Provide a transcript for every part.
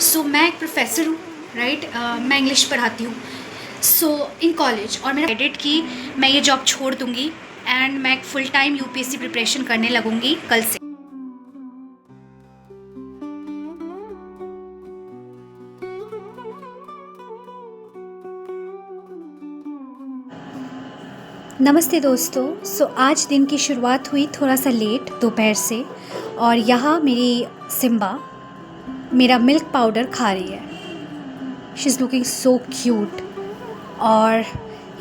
मैं एक प्रोफेसर हूँ, राइट। मैं इंग्लिश पढ़ाती हूँ इन कॉलेज, और मैंने डिसाइडेड कि मैं ये जॉब छोड़ दूँगी एंड मैं एक फुल टाइम यूपीएससी प्रिपरेशन करने लगूँगी कल से। नमस्ते दोस्तों। आज दिन की शुरुआत हुई थोड़ा सा लेट दोपहर से, और यहाँ मेरी सिम्बा मेरा मिल्क पाउडर खा रही है। She is looking so cute. और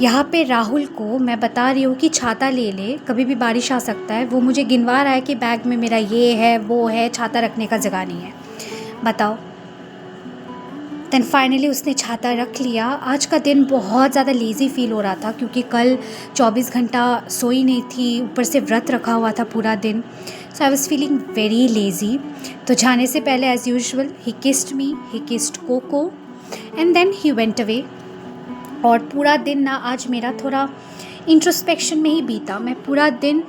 यहाँ पे राहुल को मैं बता रही हूँ कि छाता ले ले, कभी भी बारिश आ सकता है। वो मुझे गिनवा रहा है कि बैग में मेरा ये है वो है, छाता रखने का जगह नहीं है। बताओ। देन फाइनली उसने छाता रख लिया। आज का दिन बहुत ज़्यादा लेज़ी फ़ील हो रहा था क्योंकि कल 24 घंटा सोई नहीं थी, ऊपर से व्रत रखा हुआ था पूरा दिन। So I was feeling very lazy. तो जाने से पहले as usual he kissed me, he kissed Coco and then he went away. और पूरा दिन ना आज मेरा थोड़ा इंट्रोस्पेक्शन में ही बीता। मैं पूरा दिन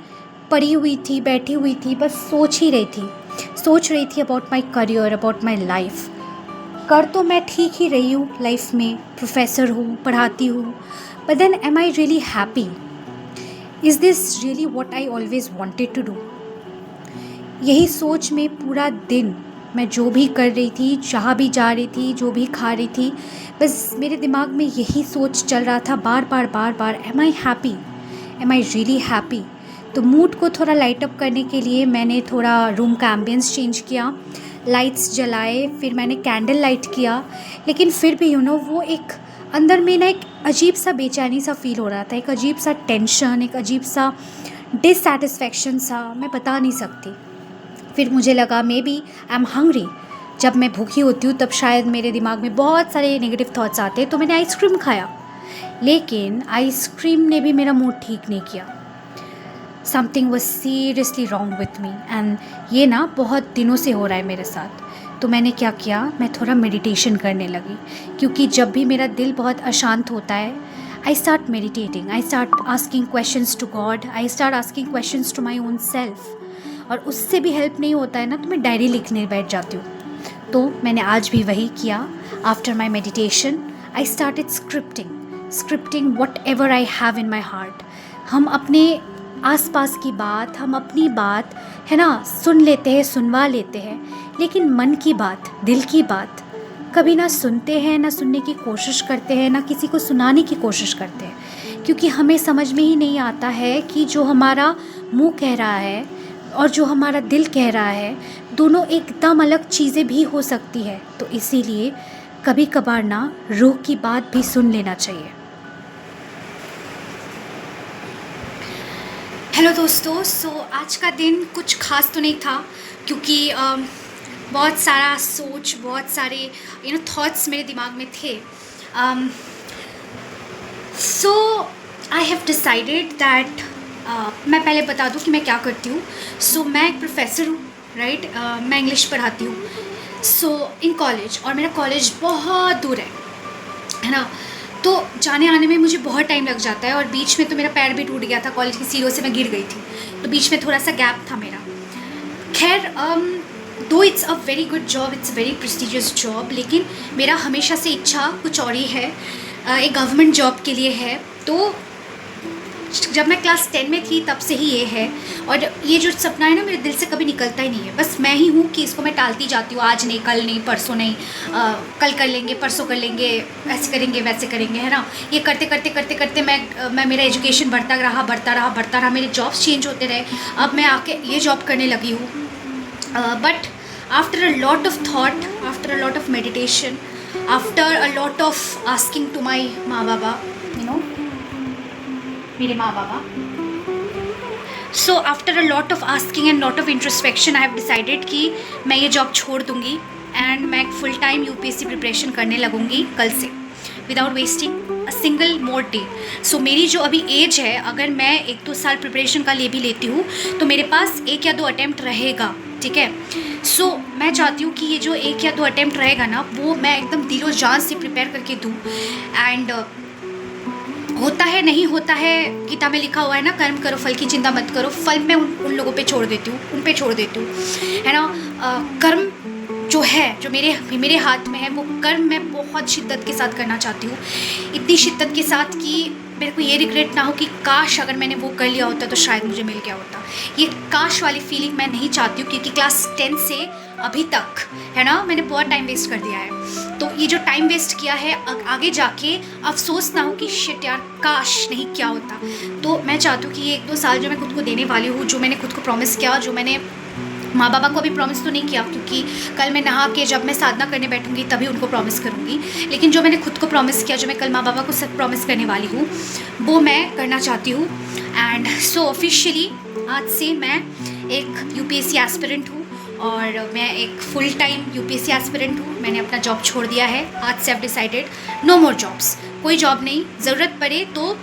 पड़ी हुई थी, बैठी हुई थी, बस सोच रही थी about my career, about my life. कर तो मैं ठीक ही रही हूँ लाइफ में, प्रोफेसर हूँ, पढ़ाती हूँ, but then am I really happy? Is this really what I always wanted to do? यही सोच में पूरा दिन मैं जो भी कर रही थी, जहाँ भी जा रही थी, जो भी खा रही थी, बस मेरे दिमाग में यही सोच चल रहा था बार बार, am I happy, am I really happy? तो मूड को थोड़ा लाइट अप करने के लिए मैंने थोड़ा रूम का एम्बियंस चेंज किया, लाइट्स जलाए, फिर मैंने कैंडल लाइट किया। लेकिन फिर भी वो एक अंदर में ना एक अजीब सा बेचैनी सा फील हो रहा था, एक अजीब सा टेंशन, एक अजीब सा डिससेटिस्फैक्शन सा, मैं बता नहीं सकती। फिर मुझे लगा maybe I am hungry. जब मैं भूखी होती हूँ तब शायद मेरे दिमाग में बहुत सारे नेगेटिव थॉट्स आते हैं, तो मैंने आइसक्रीम खाया। लेकिन आइसक्रीम ने भी मेरा मूड ठीक नहीं किया। Something was seriously wrong with me, and ये ना बहुत दिनों से हो रहा है मेरे साथ। तो मैंने क्या किया, मैं थोड़ा मेडिटेशन करने लगी, क्योंकि जब भी मेरा दिल बहुत अशांत होता है, I start meditating, I start asking questions to God, I start asking questions to my own self. और उससे भी हेल्प नहीं होता है ना, तो मैं डायरी लिखने बैठ जाती हूँ। तो मैंने आज भी वही किया। After my meditation I started scripting what ever I have in my heart. हम अपने आसपास की बात, हम अपनी बात है ना सुन लेते हैं, सुनवा लेते हैं, लेकिन मन की बात, दिल की बात कभी ना सुनते हैं, ना सुनने की कोशिश करते हैं, ना किसी को सुनाने की कोशिश करते हैं, क्योंकि हमें समझ में ही नहीं आता है कि जो हमारा मुंह कह रहा है और जो हमारा दिल कह रहा है, दोनों एकदम अलग चीज़ें भी हो सकती है। तो इसीलिए कभी कभार ना रूह की बात भी सुन लेना चाहिए। हेलो दोस्तों। आज का दिन कुछ खास तो नहीं था, क्योंकि बहुत सारा सोच, बहुत सारे थॉट्स मेरे दिमाग में थे। आई हैव डिसाइडेड दैट, मैं पहले बता दूं कि मैं क्या करती हूँ। मैं एक प्रोफेसर हूँ, राइट। मैं इंग्लिश पढ़ाती हूँ इन कॉलेज, और मेरा कॉलेज बहुत दूर है ना। तो जाने आने में मुझे बहुत टाइम लग जाता है, और बीच में तो मेरा पैर भी टूट गया था, कॉलेज की सीढ़ियों से मैं गिर गई थी, तो बीच में थोड़ा सा गैप था मेरा। खैर, दो it's a very good job, it's a very prestigious job, लेकिन मेरा हमेशा से इच्छा कुछ और ही है, एक गवर्नमेंट जॉब के लिए है। तो जब मैं क्लास 10 में थी तब से ही ये है, और ये जो सपना है ना मेरे दिल से कभी निकलता ही नहीं है। बस मैं ही हूँ कि इसको मैं टालती जाती हूँ, आज नहीं, कल नहीं, परसों नहीं, कल कर लेंगे, परसों कर लेंगे, ऐसे करेंगे, वैसे करेंगे, है ना। ये करते करते करते करते मैं मेरा एजुकेशन बढ़ता रहा, मेरे जॉब्स चेंज होते रहे। अब मैं आके ये जॉब करने लगी हूँ, but after a lot of thought, after a lot of meditation, after a lot of asking to my माँ बाबा, मेरे माँ बाबा, so after a lot of asking and lot of introspection, I have decided कि मैं ये job छोड़ दूँगी एंड मैं एक फुल टाइम यूपीएससी प्रिपरेशन करने लगूँगी कल से, without wasting a single more day. So मेरी जो अभी एज है, अगर मैं 1-2 साल प्रिपरेशन का ले भी लेती हूँ तो मेरे पास 1 या 2 अटैम्प्ट रहेगा, ठीक है। सो मैं चाहती हूँ कि ये जो 1 या 2 अटैम्प्ट रहेगा ना, वो मैं एकदम दिलो जान से प्रिपेयर करके दूँ। एंड होता है नहीं होता है, गीता में लिखा हुआ है ना, कर्म करो फल की चिंता मत करो। फल मैं उन लोगों पे छोड़ देती हूँ, उन पे छोड़ देती हूँ, है ना। कर्म जो है, जो मेरे हाथ में है, वो कर्म मैं बहुत शिद्दत के साथ करना चाहती हूँ। इतनी शिद्दत के साथ कि मेरे को ये रिग्रेट ना हो कि काश अगर मैंने वो कर लिया होता तो शायद मुझे मिल गया होता। ये काश वाली फीलिंग मैं नहीं चाहती हूँ, क्योंकि क्लास 10 से अभी तक, है ना, मैंने बहुत टाइम वेस्ट कर दिया है। तो ये जो टाइम वेस्ट किया है, आगे जाके अफसोस ना हो कि शिट यार काश नहीं किया होता। तो मैं चाहती हूँ कि ये 1-2 साल जो मैं खुद को देने वाली हूँ, जो मैंने खुद को प्रॉमिस किया, जो मैंने माँ बाबा को अभी प्रॉमिस तो नहीं किया, क्योंकि कल मैं नहा के जब मैं साधना करने बैठूंगी तभी उनको प्रॉमिस करूंगी, लेकिन जो मैंने खुद को प्रॉमिस किया, जो मैं कल माँ बाबा को सब प्रॉमिस करने वाली हूँ, वो मैं करना चाहती हूँ। एंड सो ऑफिशियली आज से मैं एक यूपीएससी एस्पिरेंट हूँ और मैं एक फुल टाइम यूपीएससी एस्पिरेंट हूँ। मैंने अपना जॉब छोड़ दिया है आज से। I've decided no more jobs, कोई जॉब नहीं। ज़रूरत पड़े तो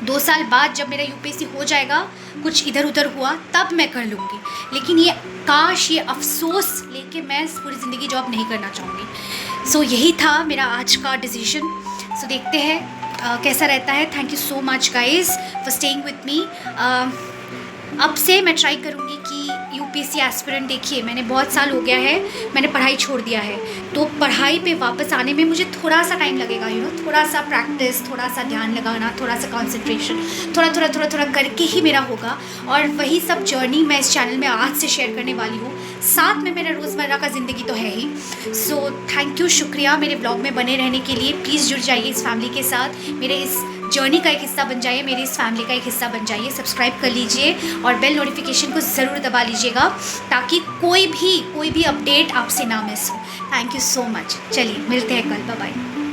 2 साल बाद जब मेरा यूपीएससी हो जाएगा, कुछ इधर उधर हुआ, तब मैं कर लूँगी, लेकिन ये काश, ये अफसोस लेके मैं पूरी ज़िंदगी जॉब नहीं करना चाहूँगी। सो यही था मेरा आज का डिसीजन। सो देखते हैं कैसा रहता है। Thank you so much guys for staying with me. अब से मैं ट्राई करूँगी कि यूपीएससी एस्पिरेंट, देखिए मैंने बहुत साल हो गया है, मैंने पढ़ाई छोड़ दिया है, तो पढ़ाई पे वापस आने में मुझे थोड़ा सा टाइम लगेगा, थोड़ा सा प्रैक्टिस, थोड़ा सा ध्यान लगाना, थोड़ा सा कंसंट्रेशन, थोड़ा करके ही मेरा होगा। और वही सब जर्नी मैं इस चैनल में आज से शेयर करने वाली हूँ। साथ में मेरा रोज़मर्रा का ज़िंदगी तो है ही। सो थैंक यू, शुक्रिया मेरे ब्लॉग में बने रहने के लिए। प्लीज़ जुड़ जाइए इस फैमिली के साथ, मेरे इस जर्नी का एक हिस्सा बन जाइए, मेरी इस फैमिली का एक हिस्सा बन जाइए। सब्सक्राइब कर लीजिए और बेल नोटिफिकेशन को ज़रूर दबा लीजिएगा, ताकि कोई भी अपडेट आपसे ना मिस हो। Thank you so much. चलिए मिलते हैं कल, बाय बाय।